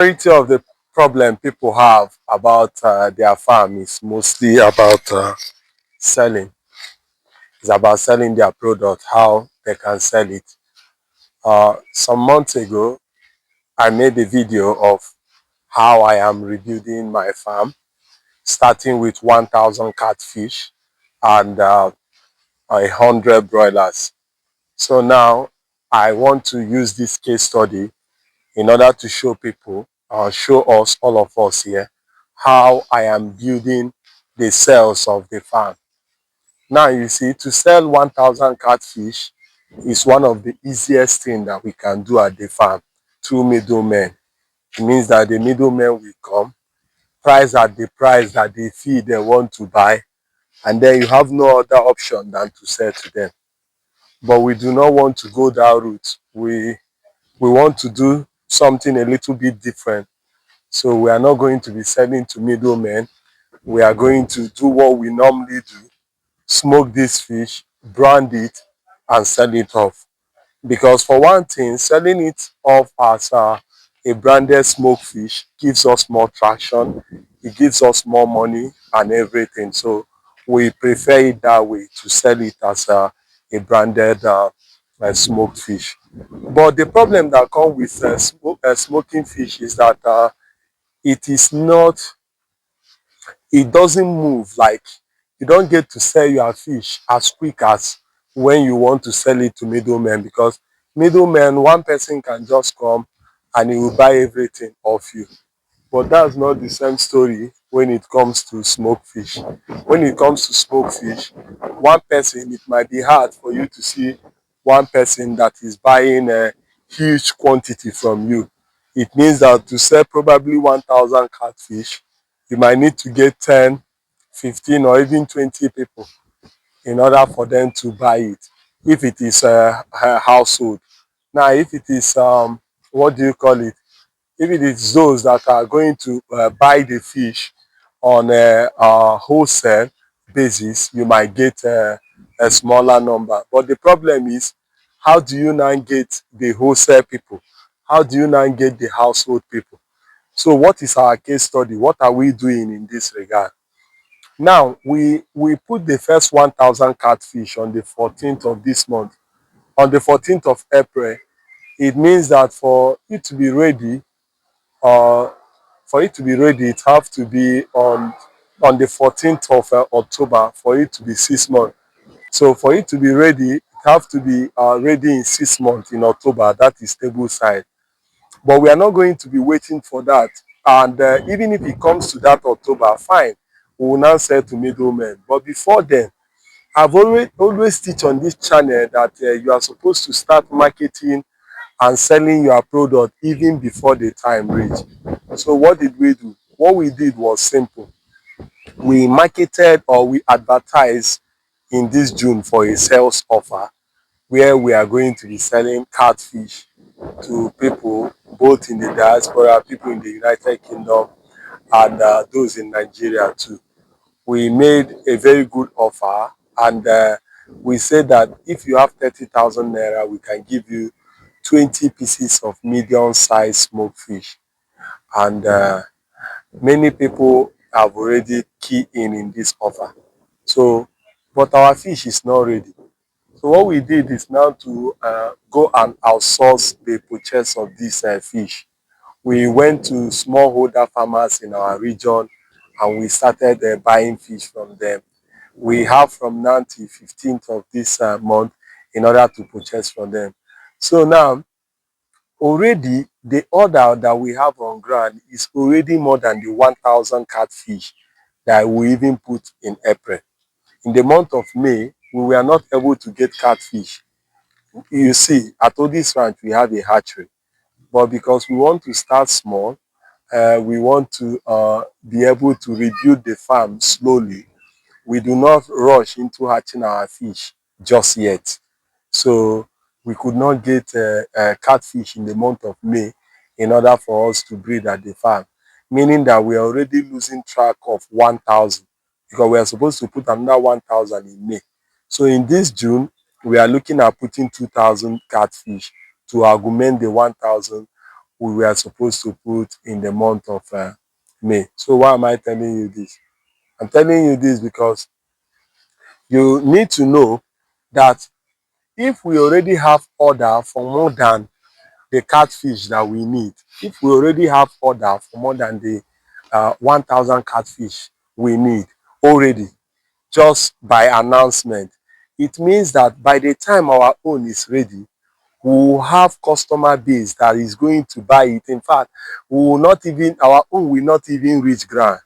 Majority of the problem people have about their farm is mostly about selling. It's about selling their product, how they can sell it. Some months ago, I made a video of how I am rebuilding my farm, starting with 1,000 catfish and 100 broilers. So now I want to use this case study in order to show people, show us, all of us here, how I am building the sales of the farm. Now you see, to sell 1,000 catfish is one of the easiest things that we can do at the farm through middlemen. It means that the middlemen will come, price at the price that they feel they want to buy, and then you have no other option than to sell to them. But we do not want to go that route. We want to do something a little bit different. So we are not going to be selling to middlemen. We are going to do what we normally do: smoke this fish, brand it, and sell it off. Because for one thing, selling it off as a branded smoked fish gives us more traction, it gives us more money and everything. So we prefer it that way, to sell it as a branded smoked fish. But the problem that comes with smoking fish is that it is not, it doesn't move. Like, you don't get to sell your fish as quick as when you want to sell it to middlemen, because middlemen, one person can just come and he will buy everything off you. But that's not the same story when it comes to smoked fish. When it comes to smoked fish, one person, it might be hard for you to see one person that is buying a huge quantity from you. It means that to sell probably 1,000 catfish, you might need to get 10, 15, or even 20 people in order for them to buy it, if it is a household. Now, if it is, what do you call it? If it is those that are going to buy the fish on a wholesale basis, you might get a smaller number. But the problem is, how do you now get the wholesale people? How do you now get the household people? So what is our case study? What are we doing in this regard? Now, we put the first 1,000 catfish on the 14th of this month. On the 14th of April, it means that uh, for it to be ready, it have to be on the 14th of October for it to be 6 months. So for it to be ready, it have to be ready in 6 months in October. That is table side. But we are not going to be waiting for that. And even if it comes to that October, fine, we will now sell to middlemen. But before then, I've always teach on this channel that you are supposed to start marketing and selling your product even before the time reach. So what did we do? What we did was simple. We marketed, or we advertised in this June for a sales offer where we are going to be selling catfish to people both in the diaspora, people in the United Kingdom, and those in Nigeria too. We made a very good offer, and we said that if you have 30,000 naira, we can give you 20 pieces of medium-sized smoked fish. And many people have already keyed in this offer. So, but our fish is not ready. So what we did is now to go and outsource the purchase of this fish. We went to smallholder farmers in our region and we started buying fish from them. We have from now till 15th of this month in order to purchase from them. So now, already the order that we have on ground is already more than the 1,000 catfish that we even put in April. In the month of May, we were not able to get catfish. You see, at Odis Ranch, we have a hatchery. But because we want to start small, we want to be able to rebuild the farm slowly. We do not rush into hatching our fish just yet. So we could not get catfish in the month of May in order for us to breed at the farm, meaning that we are already losing track of 1,000 because we are supposed to put another 1,000 in May. So in this June, we are looking at putting 2,000 catfish to augment the 1,000 we were supposed to put in the month of May. So why am I telling you this? I'm telling you this because you need to know that if we already have order for more than the catfish that we need, if we already have order for more than the 1,000 catfish we need already, just by announcement, it means that by the time our own is ready, we will have customer base that is going to buy it. In fact, we will not even, our own will not even reach ground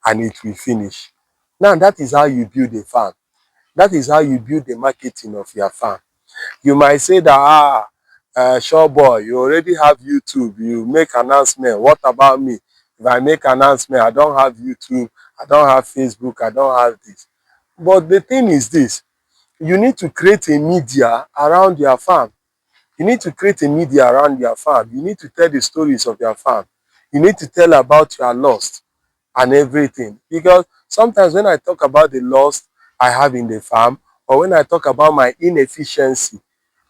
and it will finish. Now, that is how you build a farm. That is how you build the marketing of your farm. You might say that, sure boy, you already have YouTube, you make announcement. What about me? If I make announcement, I don't have YouTube, I don't have Facebook, I don't have this. But the thing is this, you need to create a media around your farm. You need to create a media around your farm. You need to tell the stories of your farm. You need to tell about your loss and everything. Because sometimes when I talk about the loss I have in the farm, or when I talk about my inefficiency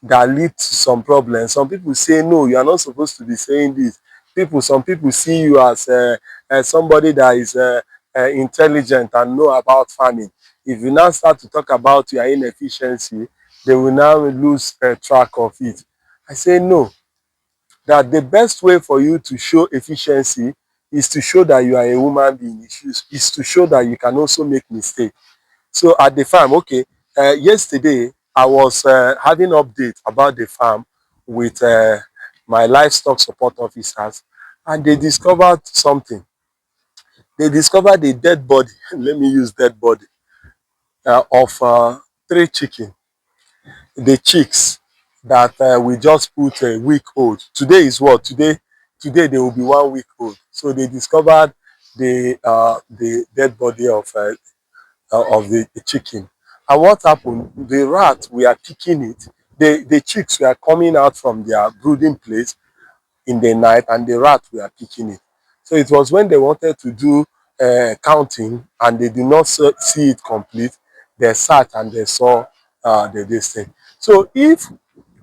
that lead to some problems, some people say, no, you are not supposed to be saying this. Some people see you as somebody that is intelligent and know about farming. If you now start to talk about your inefficiency, they will now lose track of it. I say no, that the best way for you to show efficiency is to show that you are a human being, is to show that you can also make mistakes. So at the farm, okay, yesterday I was having updates about the farm with my livestock support officers, and they discovered something. They discovered a dead body, let me use dead body, of three chicken. The chicks that we just put a week old. Today is what? Today they will be 1 week old. So they discovered the dead body of the chicken. And what happened? The rat we are picking it. The chicks were coming out from their brooding place in the night, and the rat were picking it. So it was when they wanted to do counting and they did not see it complete, they sat and they saw this thing. So if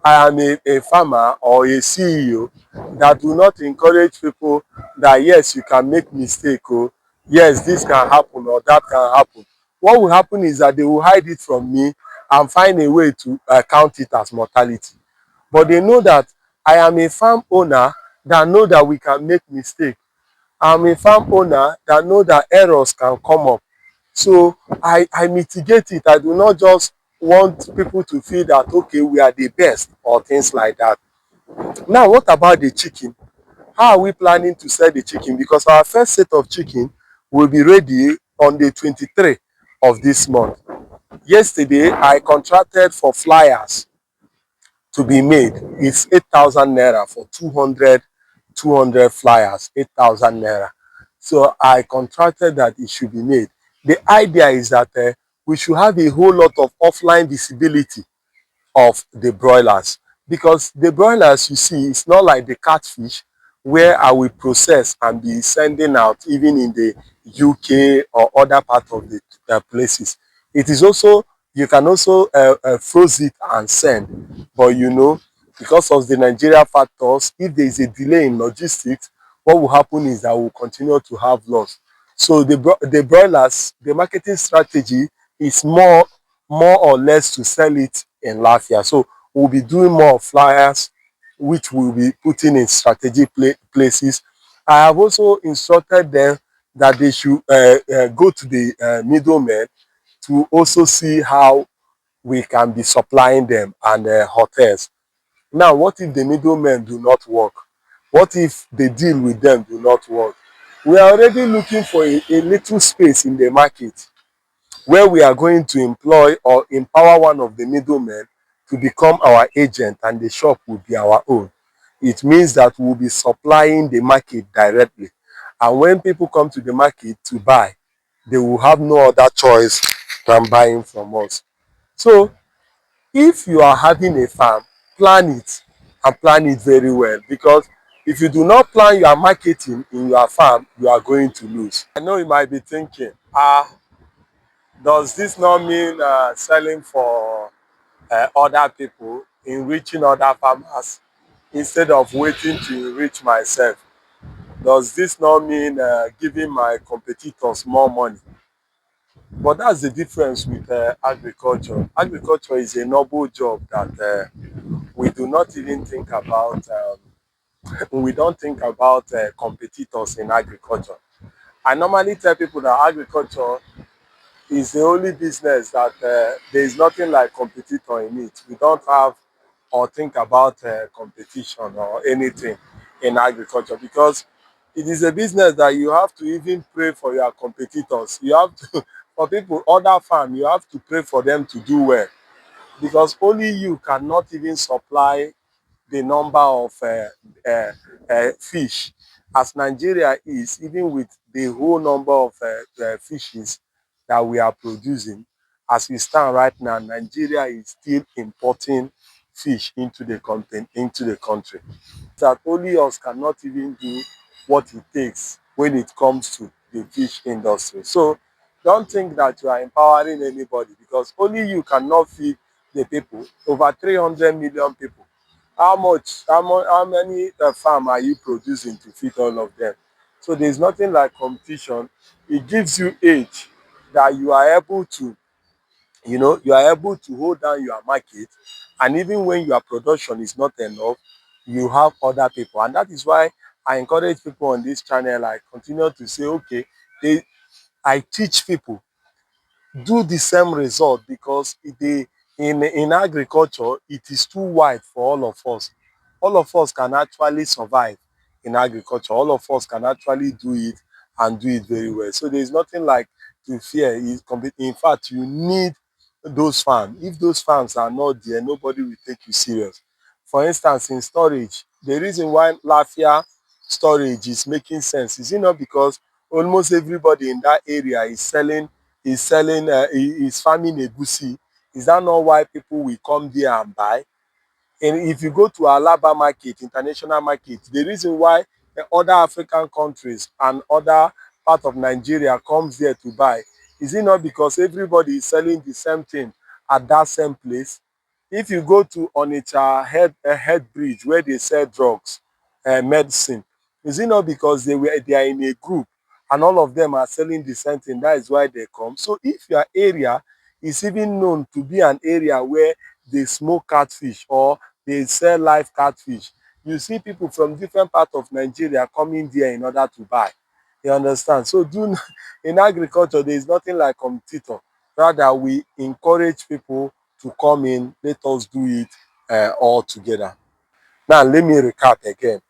I am a farmer or a CEO that do not encourage people that yes, you can make mistake, oh, yes, this can happen or that can happen, what will happen is that they will hide it from me and find a way to count it as mortality. But they know that I am a farm owner that know that we can make mistake. I'm a farm owner that know that errors can come up. So I mitigate it. I do not just want people to feel that, okay, we are the best or things like that. Now, what about the chicken? How are we planning to sell the chicken? Because our first set of chicken will be ready on the 23rd of this month. Yesterday, I contracted for flyers to be made. It's 8,000 naira for 200 flyers, 8,000 naira. So I contracted that it should be made. The idea is that we should have a whole lot of offline visibility of the broilers, because the broilers, you see, it's not like the catfish where I will process and be sending out even in the UK or other part of the places. It is also, you can also froze it and send, but you know, because of the Nigeria factors, if there is a delay in logistics, what will happen is that we'll continue to have loss. So the broilers, the marketing strategy is more or less to sell it in Lafia. So we'll be doing more flyers, which we'll be putting in strategic places. I have also instructed them that they should go to the middlemen to also see how we can be supplying them and hotels. Now, what if the middlemen do not work? What if the deal with them do not work? We are already looking for a little space in the market where we are going to employ or empower one of the middlemen to become our agent, and the shop will be our own. It means that we'll be supplying the market directly. And when people come to the market to buy, they will have no other choice than buying from us. So if you are having a farm, plan it, and plan it very well, because if you do not plan your marketing in your farm, you are going to lose. I know you might be thinking, does this not mean selling for other people, enriching other farmers? instead of waiting to enrich myself. Does this not mean giving my competitors more money? But that's the difference with agriculture. Agriculture is a noble job that we do not even think about. We don't think about competitors in agriculture. I normally tell people that agriculture is the only business that there is nothing like competitor in it. We don't have or think about competition or anything in agriculture because it is a business that you have to even pray for your competitors. You have to, for people, other farm, you have to pray for them to do well because only you cannot even supply the number of fish as Nigeria is, even with the whole number of fishes that we are producing. As we stand right now, Nigeria is still importing fish into the country. That only us cannot even do what it takes when it comes to the fish industry. So don't think that you are empowering anybody because only you cannot feed the people, over 300 million people. How many farm are you producing to feed all of them? So there's nothing like competition. It gives you edge that you are able to, you are able to hold down your market, and even when your production is not enough, you have other people. And that is why I encourage people on this channel. I continue to say, okay, I teach people do the same result because in agriculture it is too wide for all of us. All of us can actually survive in agriculture. All of us can actually do it and do it very well. So there is nothing like to fear. In fact, you need those farms. If those farms are not there, nobody will take you serious. For instance, in storage, the reason why Lafia storage is making sense is, because almost everybody in that area is farming egusi. Is that not why people will come there and buy? And if you go to Alaba market, international market, the reason why other African countries and other part of Nigeria comes there to buy, is it not because everybody is selling the same thing at that same place? If you go to Onitsha head bridge where they sell drugs and medicine, is it not because they are in a group and all of them are selling the same thing? That is why they come. So if your area is even known to be an area where they smoke catfish or they sell live catfish, you see people from different parts of Nigeria coming there in order to buy. You understand? So in agriculture, there is nothing like competitor. Rather, we encourage people to come in, let us do it all together. Now, let me recap again.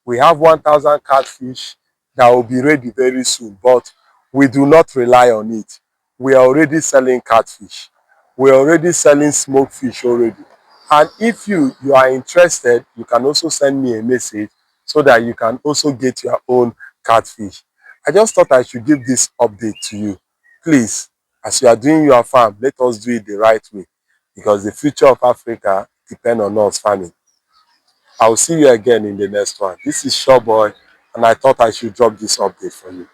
We have 1,000 catfish that will be ready very soon, but we do not rely on it. We are already selling catfish. We are already selling smoked fish already. And if you are interested, you can also send me a message so that you can also get your own catfish. I just thought I should give this update to you. Please, as you are doing your farm, let us do it the right way because the future of Africa depends on us farming. I will see you again in the next one. This is Showboy, and I thought I should drop this update for you.